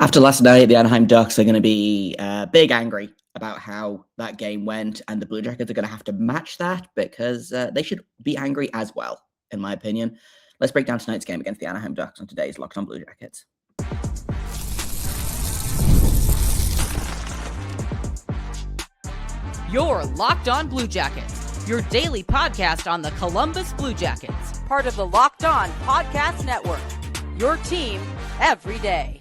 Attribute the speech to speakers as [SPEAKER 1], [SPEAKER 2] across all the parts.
[SPEAKER 1] After last night, the Anaheim Ducks are going to be big angry about how that game went, and the Blue Jackets are going to have to match that because they should be angry as well, in my opinion. Let's break down tonight's game against the Anaheim Ducks on today's Locked On Blue Jackets.
[SPEAKER 2] You're Locked On Blue Jackets, your daily podcast on the Columbus Blue Jackets, part of the Locked On Podcast Network, your team every day.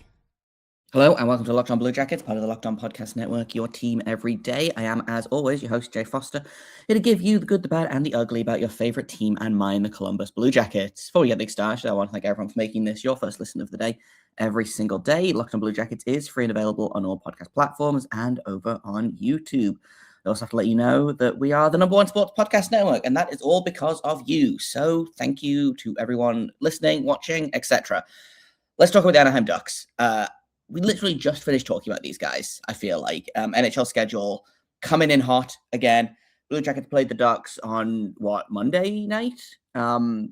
[SPEAKER 1] Hello and welcome to Locked On Blue Jackets, part of the Locked On Podcast Network, your team every day. I am, as always, your host, Jay Foster, here to give you the good, the bad, and the ugly about your favorite team and mine, the Columbus Blue Jackets. Before we get things started, I want to thank everyone for making this your first listen of the day every single day. Locked On Blue Jackets is free and available on all podcast platforms and over on YouTube. I also have to let you know that we are the number one sports podcast network, and that is all because of you. So thank you to everyone listening, watching, etc. Let's talk about the Anaheim Ducks. We literally just finished talking about these guys, I feel like. NHL schedule coming in hot again. Blue Jackets played the Ducks on, Monday night? 4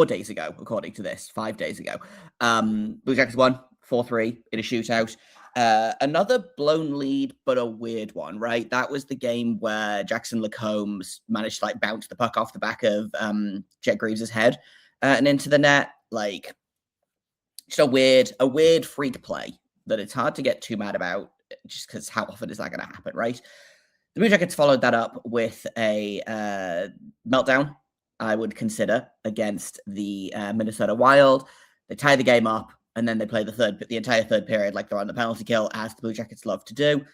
[SPEAKER 1] days ago, according to this, 5 days ago. Blue Jackets won 4-3 in a shootout. Another blown lead, but a weird one, right? That was the game where Jackson Lacombs managed to bounce the puck off the back of Jet Greaves' head and into the net. Just a weird freak play that it's hard to get too mad about, just because how often is that going to happen, right? The Blue Jackets followed that up with a meltdown, I would consider, against the Minnesota Wild. They tie the game up, and then they play the entire third period like they're on the penalty kill, as the Blue Jackets love to do.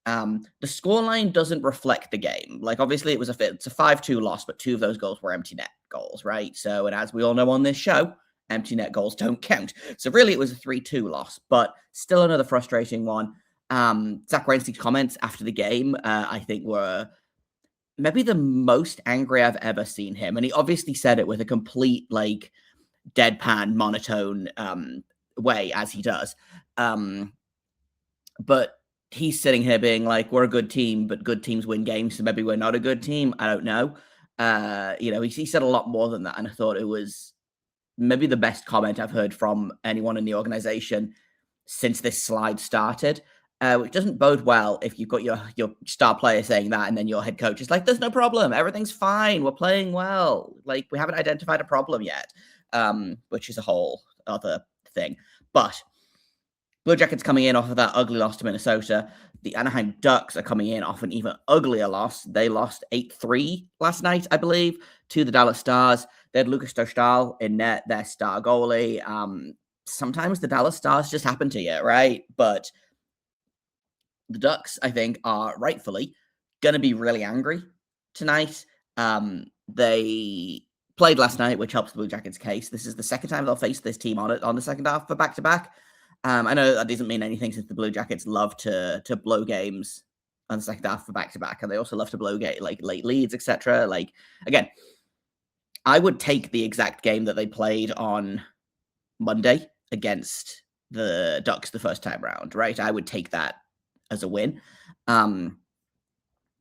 [SPEAKER 1] The scoreline doesn't reflect the game. Obviously, it's a 5-2 loss, but 2 of those goals were empty net goals, right? So, and as we all know on this show, empty net goals don't count. So really it was a 3-2 loss, but still another frustrating one. Zach Werenski's comments after the game, I think were maybe the most angry I've ever seen him. And he obviously said it with a complete, deadpan, monotone way, as he does. But he's sitting here being like, we're a good team, but good teams win games, so maybe we're not a good team. I don't know. He said a lot more than that, and I thought it was maybe the best comment I've heard from anyone in the organization since this slide started, which doesn't bode well if you've got your star player saying that and then your head coach is like, there's no problem. Everything's fine. We're playing well. We haven't identified a problem yet, which is a whole other thing. But Blue Jackets coming in off of that ugly loss to Minnesota. The Anaheim Ducks are coming in off an even uglier loss. They lost 8-3 last night, I believe, to the Dallas Stars. They had Lucas Dostal in net, their star goalie. Sometimes the Dallas Stars just happen to you, right? But the Ducks, I think, are rightfully going to be really angry tonight. They played last night, which helps the Blue Jackets' case. This is the second time they'll face this team on the second half for back-to-back. I know that doesn't mean anything since the Blue Jackets love to blow games on the second half for back-to-back, and they also love to blow late leads, etc. Again, I would take the exact game that they played on Monday against the Ducks the first time round, right? I would take that as a win.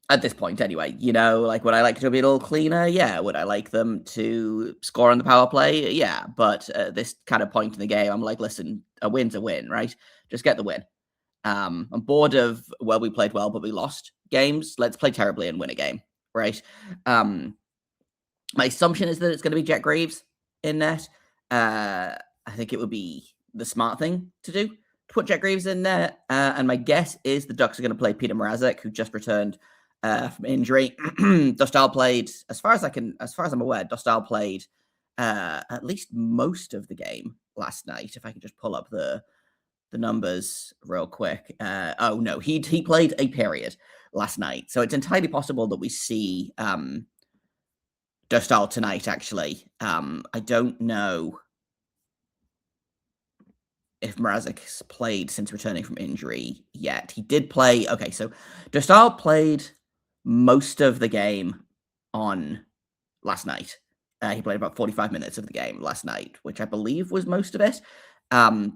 [SPEAKER 1] At this point, anyway, would I like to be a little cleaner? Yeah. Would I like them to score on the power play? Yeah. But at this kind of point in the game, I'm like, listen, a win's a win, right? Just get the win. I'm bored of, we played well, but we lost games. Let's play terribly and win a game, right? My assumption is that it's going to be Jet Greaves in net. I think it would be the smart thing to do, to put Jet Greaves in net. And my guess is the Ducks are going to play Peter Mrazek, who just returned from injury. Dostal played, as far as I'm aware, Dostal played at least most of the game last night. If I can just pull up the numbers real quick. He played a period last night. So it's entirely possible that we see Dostal tonight, actually. I don't know if Mrazek's played since returning from injury yet. He did play. Okay, so Dostal played most of the game on last night. He played about 45 minutes of the game last night, which I believe was most of it. Was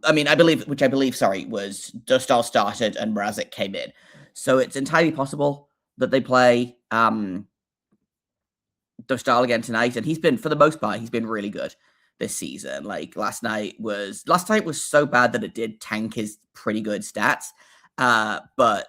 [SPEAKER 1] Dostal started and Mrazek came in. So it's entirely possible that they play Dostal again tonight, and he's been, for the most part, he's been really good this season. Like last night was so bad that it did tank his pretty good stats. But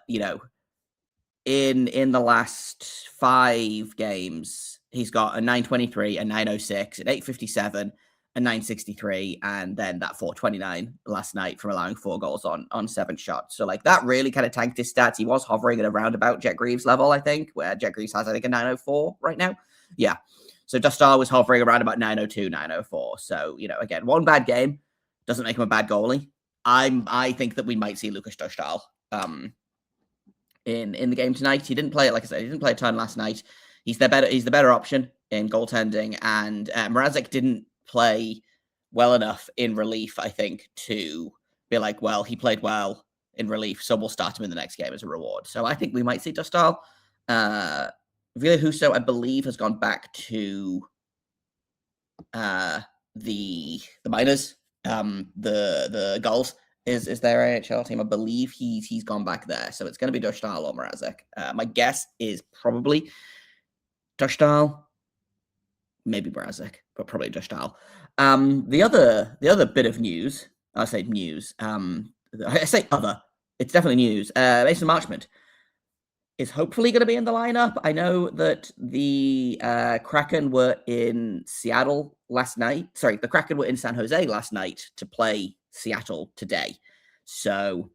[SPEAKER 1] in the last 5 games, he's got a 923, a 906, an 857, a 963, and then that 429 last night from allowing 4 goals on 7 shots. So like that really kind of tanked his stats. He was hovering at around about Jet Greaves level, I think, where Jet Greaves has, I think, a 904 right now. Yeah. So Dostal was hovering around about 902, 904. So, again, one bad game doesn't make him a bad goalie. I think that we might see Lukas Dostal in the game tonight. He didn't play it, like I said, he didn't play a ton last night. He's the better option in goaltending, and Mrazek didn't play well enough in relief, I think, to be like, well, he played well in relief, so we'll start him in the next game as a reward. So I think we might see Dostal. Ville Husso, I believe, has gone back to the minors. The Gulls is their AHL team. I believe he's gone back there. So it's going to be Dostal or Mrazek. My guess is probably Dostal, maybe Mrazek, but probably Dostal. The other bit of news, I say news. I say other. It's definitely news. Mason Marchment is hopefully going to be in the lineup. I know that the Kraken were in Seattle last night. Sorry, the Kraken were in San Jose last night to play Seattle today. So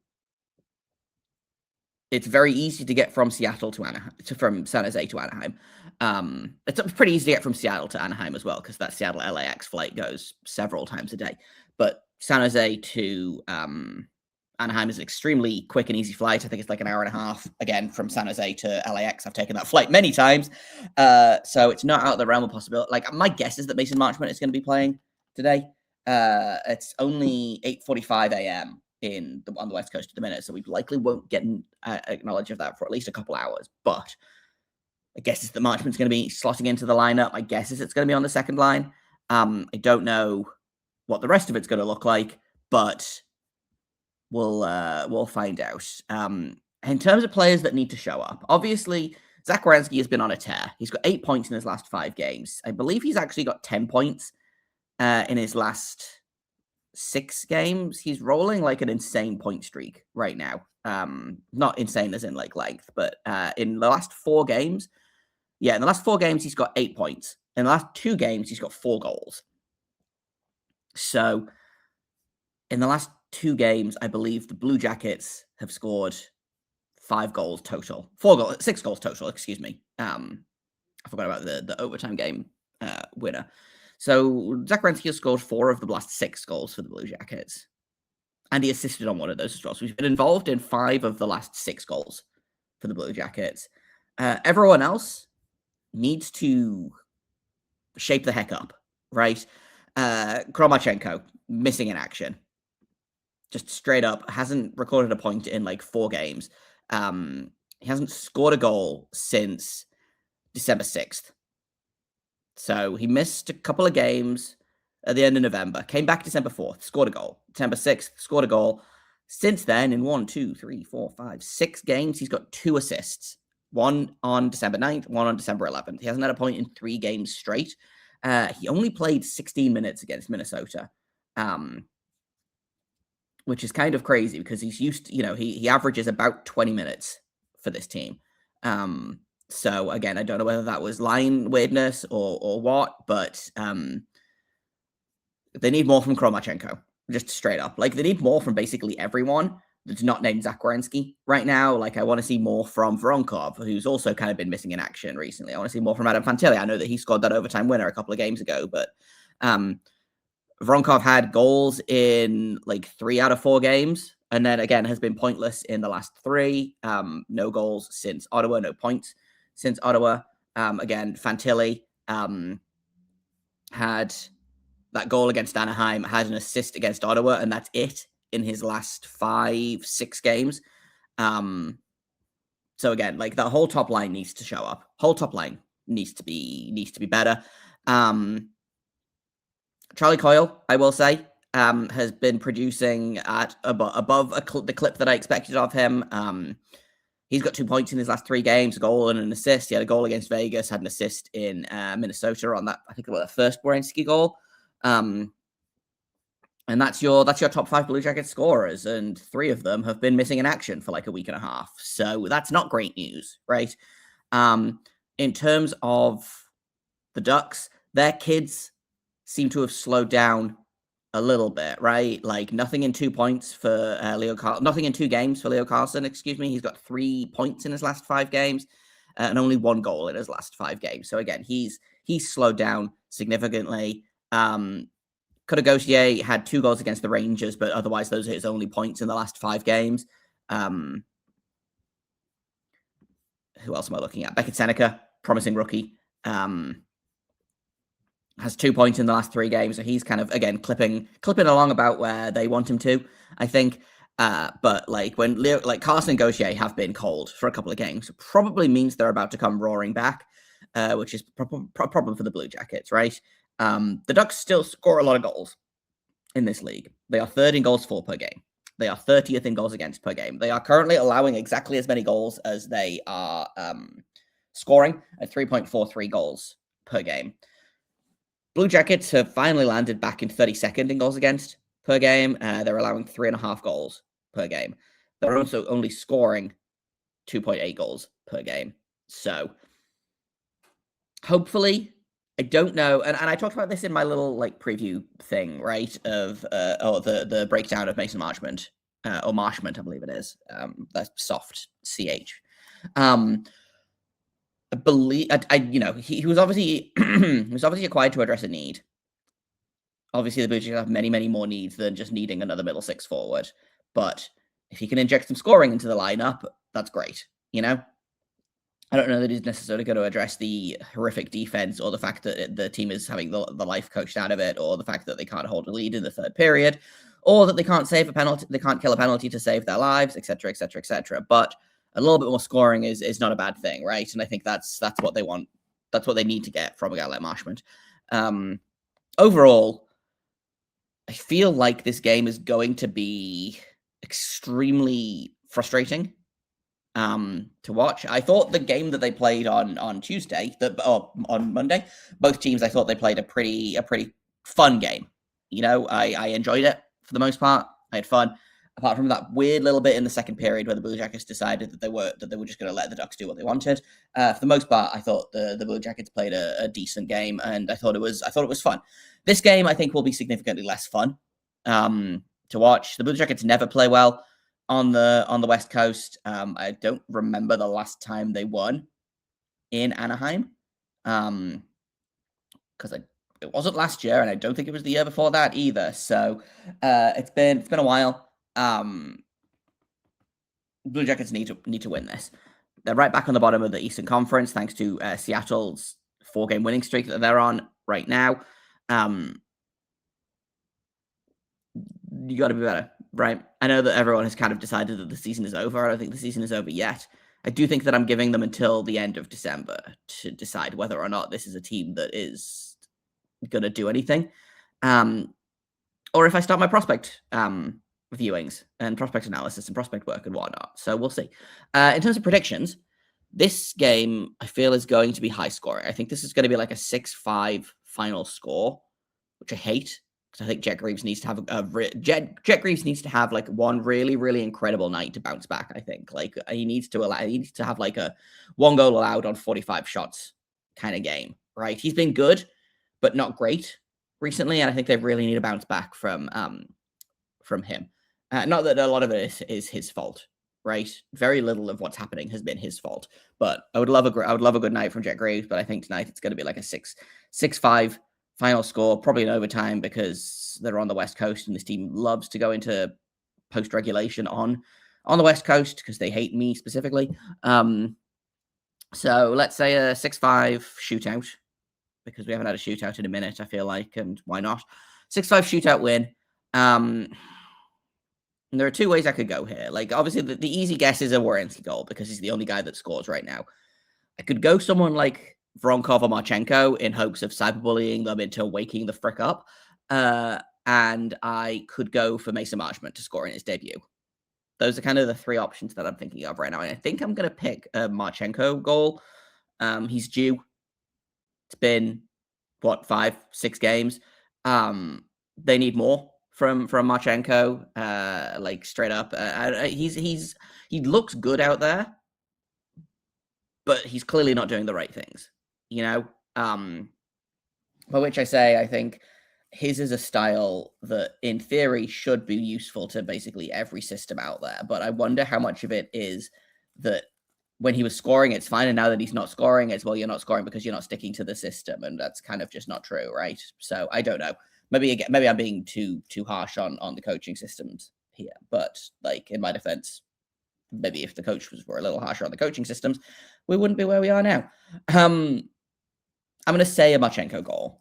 [SPEAKER 1] it's very easy to get from Seattle to Anaheim, from San Jose to Anaheim. It's pretty easy to get from Seattle to Anaheim as well, because that Seattle LAX flight goes several times a day. But San Jose to Anaheim is an extremely quick and easy flight. I think it's like an hour and a half, again, from San Jose to LAX. I've taken that flight many times. So it's not out of the realm of possibility. Like, my guess is that Mason Marchment is going to be playing today. It's only 8:45 a.m. on the west coast of the minute, so we likely won't get acknowledge of that for at least a couple hours. But I guess it's that Marchment's going to be slotting into the lineup. My guess is it's going to be on the second line. I don't know what the rest of it's going to look like, but we'll find out. In terms of players that need to show up, obviously Zach Werenski has been on a tear. He's got 8 points in his last 5 games. I believe he's actually got 10 points in his last 6 games. He's rolling like an insane point streak right now. Not insane as in like length, but in the last 4 games, in the last 4 games, he's got 8 points. In the last 2 games, he's got 4 goals. So in the last 2 games, I believe the Blue Jackets have scored 5 goals total. 6 goals total, excuse me. I forgot about the overtime game winner. So Zach Werenski has scored 4 of the last 6 goals for the Blue Jackets. And he assisted on one of those as well. So he's been involved in 5 of the last 6 goals for the Blue Jackets. Everyone else needs to shape the heck up, right? Kromachenko, missing in action. Just straight up, hasn't recorded a point in like 4 games. He hasn't scored a goal since December 6th. So he missed a couple of games at the end of November, came back December 4th, scored a goal. December 6th, scored a goal. Since then, in 6 games, he's got 2 assists. 1 on December 9th, 1 on December 11th. He hasn't had a point in 3 games straight. He only played 16 minutes against Minnesota, which is kind of crazy because he's used to, he averages about 20 minutes for this team. So again, I don't know whether that was line weirdness or what, but they need more from Kromachenko, just straight up. Like, they need more from basically everyone that's not named Zach Werenski right now. Like, I want to see more from Voronkov, who's also kind of been missing in action recently. I want to see more from Adam Fantilli. I know that he scored that overtime winner a couple of games ago, but Voronkov had goals in like 3 out of 4 games, and then again has been pointless in the last 3. No goals since Ottawa, no points since Ottawa. Again, Fantilli had that goal against Anaheim, had an assist against Ottawa, and that's it in his last 5-6 games. So again, like, that whole top line needs to show up. Whole top line needs to be better. Charlie Coyle, I will say, has been producing at above the clip that I expected of him. He's got 2 points in his last 3 games, a goal and an assist. He had a goal against Vegas, had an assist in Minnesota on that, I think, about the first Werenski goal. And that's your top 5 Blue Jackets scorers, and 3 of them have been missing in action for like a week and a half. So that's not great news, right? In terms of the Ducks, their kids seem to have slowed down a little bit, right? Like nothing in 2 points for nothing in 2 games for Leo Carlson, excuse me. He's got 3 points in his last 5 games and only 1 goal in his last 5 games. So again, he's slowed down significantly. Kodagossier had 2 goals against the Rangers, but otherwise those are his only points in the last 5 games. Who else am I looking at? Beckett Seneca, promising rookie, has 2 points in the last 3 games. So he's kind of, again, clipping along about where they want him to, I think. But like when Carson and Gauthier have been cold for a couple of games, probably means they're about to come roaring back, which is a problem for the Blue Jackets, right? The Ducks still score a lot of goals in this league. They are 3rd in goals for per game. They are 30th in goals against per game. They are currently allowing exactly as many goals as they are scoring at 3.43 goals per game. Blue Jackets have finally landed back in 32nd in goals against per game. They're allowing 3.5 goals per game. They're also only scoring 2.8 goals per game. So hopefully, I don't know, and I talked about this in my little like preview thing, right? Of the breakdown of Mason Marchment, or Marchment, I believe it is. That's soft CH. I believe he was obviously acquired to address a need. Obviously, the Blue Jackets have many, many more needs than just needing another middle 6 forward. But if he can inject some scoring into the lineup, that's great. I don't know that he's necessarily going to address the horrific defense or the fact that the team is having the life coached out of it, or the fact that they can't hold a lead in the 3rd period, or that they can't save a penalty, they can't kill a penalty to save their lives, etc., etc., etc. But a little bit more scoring is not a bad thing, right? And I think that's what they want. That's what they need to get from a guy like Marchment. Overall, I feel like this game is going to be extremely frustrating to watch. I thought the game that they played on Tuesday, on Monday, both teams, I thought they played a pretty fun game. I enjoyed it for the most part. I had fun, apart from that weird little bit in the second period where the Blue Jackets decided that they were just going to let the Ducks do what they wanted. For the most part, I thought the Blue Jackets played a decent game, and I thought it was fun. This game, I think, will be significantly less fun to watch. The Blue Jackets never play well on the West Coast. I don't remember the last time they won in Anaheim, because it wasn't last year, and I don't think it was the year before that either. So it's been a while. Blue Jackets need to win this. They're right back on the bottom of the Eastern Conference thanks to Seattle's 4-game winning streak that they're on right now. You got to be better, right? I know that everyone has kind of decided that the season is over. I don't think the season is over yet. I do think that I'm giving them until the end of December to decide whether or not this is a team that is going to do anything. Or if I start my prospect viewings and prospect analysis and prospect work and whatnot. So we'll see. In terms of predictions, this game, I feel, is going to be high scoring. I think this is going to be like a 6-5 final score, which I hate. I think Jet Greaves needs to have like one really, really incredible night to bounce back. I think like he needs to have like a 1 goal allowed on 45 shots kind of game, right? He's been good, but not great recently, and I think they really need to bounce back from him. Not that a lot of it is his fault, right? Very little of what's happening has been his fault, but I would love a good night from Jet Greaves. But I think tonight it's going to be like a 6-5. Final score, probably in overtime, because they're on the West Coast and this team loves to go into post-regulation on the West Coast because they hate me specifically. So let's say a 6-5 shootout, because we haven't had a shootout in a minute, I feel like, and why not? 6-5 shootout win. And there are 2 ways I could go here. Like, obviously, the easy guess is a Werenski goal because he's the only guy that scores right now. I could go someone like Voronkov or Marchenko in hopes of cyberbullying them into waking the frick up. And I could go for Mason Marchment to score in his debut. Those are kind of the 3 options that I'm thinking of right now. And I think I'm going to pick a Marchenko goal. He's due. It's been, 5-6 games. They need more from Marchenko, like straight up. He looks good out there, but he's clearly not doing the right things, you know? By which I say, I think his is a style that in theory should be useful to basically every system out there. But I wonder how much of it is that when he was scoring, it's fine. And now that he's not scoring, it's, well, you're not scoring because you're not sticking to the system. And that's kind of just not true, right? So I don't know. Maybe I'm being too harsh on the coaching systems here. But like in my defense, maybe if the coaches were a little harsher on the coaching systems, we wouldn't be where we are now. I'm going to say a Marchenko goal.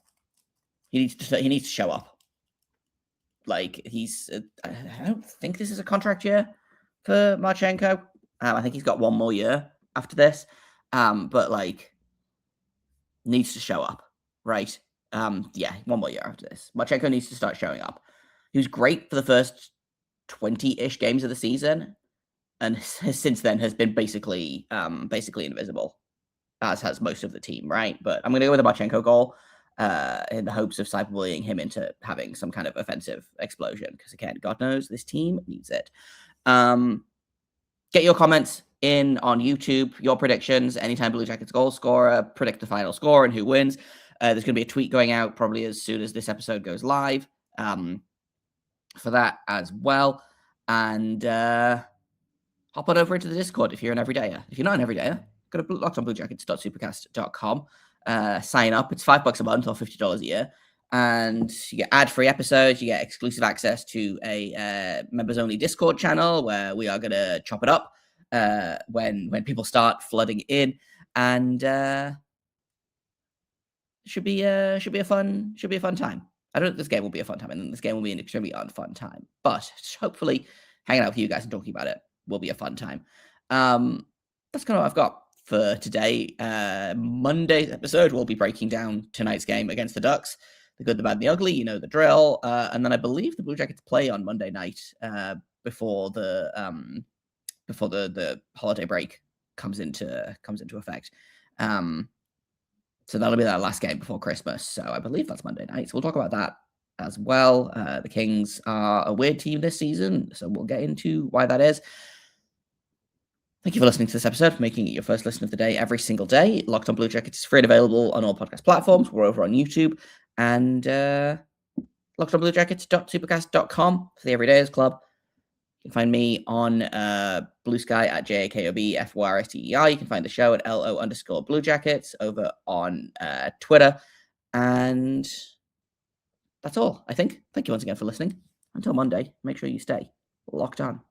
[SPEAKER 1] He needs to show up. Like I don't think this is a contract year for Marchenko. I think he's got one more year after this. But like needs to show up, right? Yeah, one more year after this. Marchenko needs to start showing up. He was great for the first 20-ish games of the season, and since then has been basically invisible, as has most of the team, right? But I'm going to go with a Marchenko goal in the hopes of cyberbullying him into having some kind of offensive explosion, because again, God knows this team needs it. Get your comments in on YouTube, your predictions, anytime Blue Jackets goal scorer, predict the final score and who wins. There's going to be a tweet going out probably as soon as this episode goes live for that as well. And hop on over into the Discord if you're an everydayer. If you're not an everydayer, go to lockedonbluejackets.supercast.com. Sign up. It's $5 a month or $50 a year. And you get ad-free episodes. You get exclusive access to a members-only Discord channel where we are going to chop it up when people start flooding in. And should be a fun time. I don't think this game will be a fun time, and this game will be an extremely unfun time. But hopefully, hanging out with you guys and talking about it will be a fun time. That's kind of what I've got for today. Monday's episode, we'll be breaking down tonight's game against the Ducks. The good, the bad, and the ugly, you know the drill. And then I believe the Blue Jackets play on Monday night before the holiday break comes into effect. So that'll be that last game before Christmas. So I believe that's Monday night. So we'll talk about that as well. The Kings are a weird team this season, so we'll get into why that is. Thank you for listening to this episode, for making it your first listen of the day every single day. Locked on Blue Jackets is free and available on all podcast platforms. We're over on YouTube. And lockedonbluejackets.supercast.com for the Everydayers Club. You can find me on Blue Sky at JAKOBFYRSTEI. You can find the show at LO_Blue Jackets over on Twitter. And that's all, I think. Thank you once again for listening. Until Monday, make sure you stay locked on.